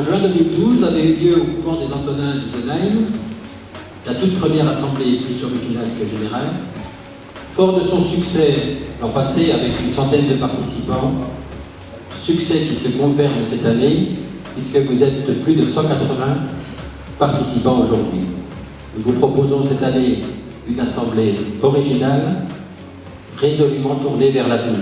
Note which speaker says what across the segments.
Speaker 1: En juin 2012 avait eu lieu au couvent des Antonins d'Isenheim la toute première assemblée plus originale que générale. Fort de son succès l'an passé avec une centaine de participants, succès qui se confirme cette année puisque vous êtes plus de 180 participants aujourd'hui. Nous vous proposons cette année une assemblée originale, résolument tournée vers l'avenir.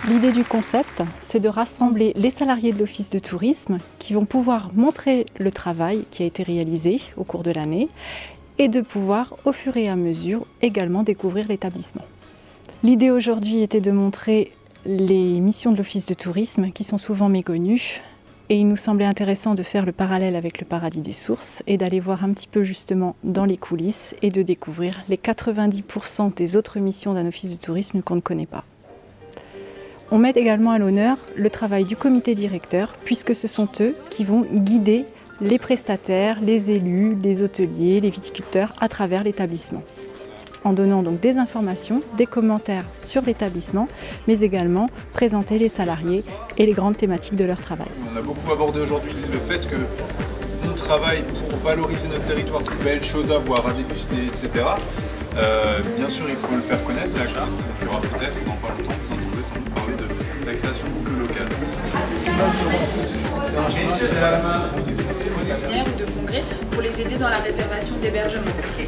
Speaker 2: L'idée du concept, c'est de rassembler les salariés de l'Office de tourisme qui vont pouvoir montrer le travail qui a été réalisé au cours de l'année et de pouvoir, au fur et à mesure, également découvrir l'établissement. L'idée aujourd'hui était de montrer les missions de l'Office de tourisme qui sont souvent méconnues et il nous semblait intéressant de faire le parallèle avec le Paradis des Sources et d'aller voir un petit peu justement dans les coulisses et de découvrir les 90% des autres missions d'un office de tourisme qu'on ne connaît pas. On met également à l'honneur le travail du comité directeur, puisque ce sont eux qui vont guider les prestataires, les élus, les hôteliers, les viticulteurs à travers l'établissement. En donnant donc des informations, des commentaires sur l'établissement, mais également présenter les salariés et les grandes thématiques de leur travail.
Speaker 3: On a beaucoup abordé aujourd'hui le fait que on travaille pour valoriser notre territoire, de belles choses à voir, à déguster, etc. Bien sûr, il faut le faire connaître. Là, il y aura peut-être, dans pas longtemps, vous entendrez sans doute parler de la création de boucles locales.
Speaker 4: Ou de congrès pour les aider dans la réservation d'hébergement d'été.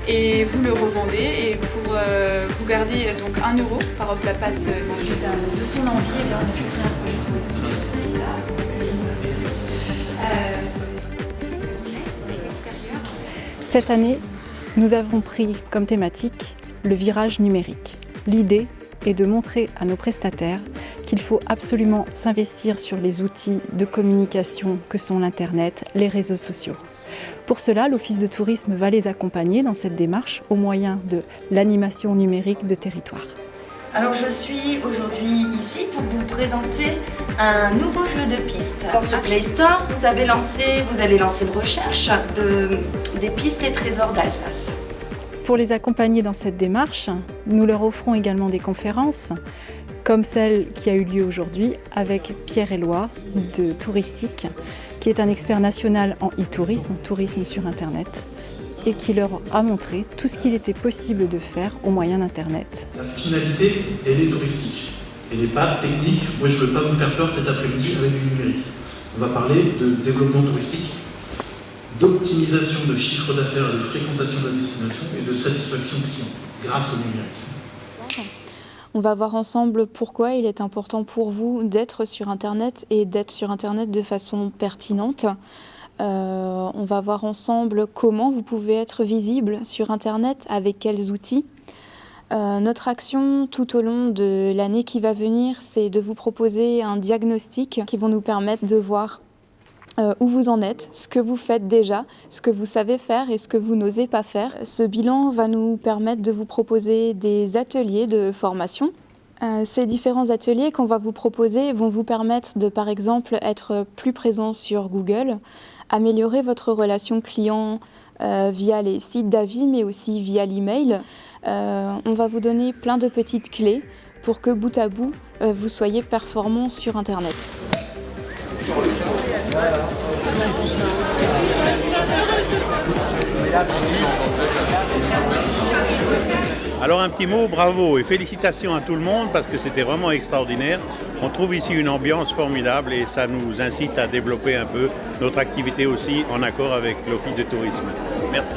Speaker 4: Et vous le revendez et pour vous gardez donc 1 € par la passe de son envie, et bien on a pu créer un projet touristique.
Speaker 2: Cette année, nous avons pris comme thématique le virage numérique. L'idée est de montrer à nos prestataires qu'il faut absolument s'investir sur les outils de communication que sont l'Internet, les réseaux sociaux. Pour cela, l'Office de tourisme va les accompagner dans cette démarche au moyen de l'animation numérique de territoire.
Speaker 5: Alors je suis aujourd'hui ici pour vous présenter un nouveau jeu de pistes. Dans ce Play Store, vous allez lancer une recherche des pistes et trésors d'Alsace.
Speaker 2: Pour les accompagner dans cette démarche, nous leur offrons également des conférences, comme celle qui a eu lieu aujourd'hui avec Pierre Éloi de Touristique, qui est un expert national en e-tourisme, tourisme sur Internet, et qui leur a montré tout ce qu'il était possible de faire au moyen d'Internet.
Speaker 6: La finalité, elle est touristique. Elle n'est pas technique. Moi, je ne veux pas vous faire peur cet après-midi avec du numérique. On va parler de développement touristique, d'optimisation de chiffre d'affaires et de fréquentation de la destination et de satisfaction client grâce au numérique.
Speaker 7: On va voir ensemble pourquoi il est important pour vous d'être sur Internet et d'être sur Internet de façon pertinente. On va voir ensemble comment vous pouvez être visible sur Internet, avec quels outils. Notre action tout au long de l'année qui va venir, c'est de vous proposer un diagnostic qui va nous permettre de voir où vous en êtes, ce que vous faites déjà, ce que vous savez faire et ce que vous n'osez pas faire. Ce bilan va nous permettre de vous proposer des ateliers de formation. Ces différents ateliers qu'on va vous proposer vont vous permettre de, par exemple, être plus présent sur Google, améliorer votre relation client via les sites d'avis, mais aussi via l'email. On va vous donner plein de petites clés pour que bout à bout, vous soyez performant sur Internet.
Speaker 8: Alors un petit mot, bravo et félicitations à tout le monde parce que c'était vraiment extraordinaire. On trouve ici une ambiance formidable et ça nous incite à développer un peu notre activité aussi en accord avec l'Office de tourisme. Merci.